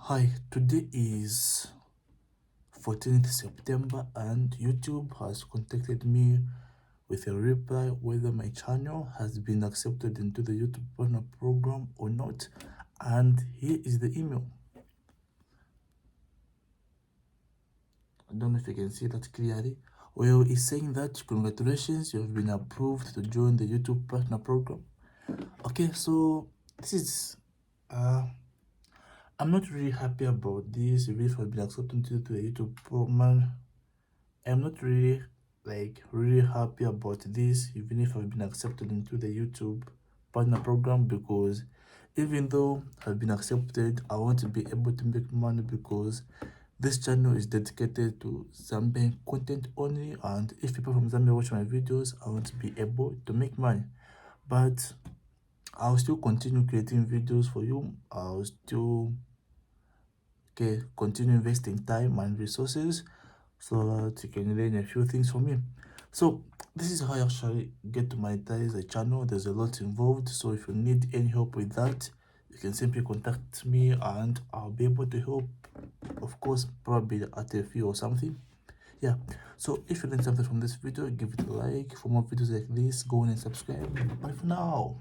Hi, today is 14th September and YouTube has contacted me with a reply whether my channel has been accepted into the YouTube partner program or not. And here is the email. I don't know if you can see that clearly. Well, it's saying that congratulations, you have been approved to join the YouTube partner program. Okay, so this is I'm not really happy about this. If it has been accepted into the YouTube program, I'm not really happy about this, even if I've been accepted into the YouTube partner program, because even though I've been accepted, I want to be able to make money because this channel is dedicated to Zambian content only, and if people from Zambia watch my videos, I want to be able to make money. But I'll still continue creating videos for you. I'll still continue investing time and resources so that you can learn a few things from me. So this is how you actually get to monetize a channel. There's a lot involved, so if you need any help with that, you can simply contact me and I'll be able to help, of course, probably at a fee or something. Yeah, so if you learned something from this video, give it a like. For more videos like this, go on and subscribe. Bye for now.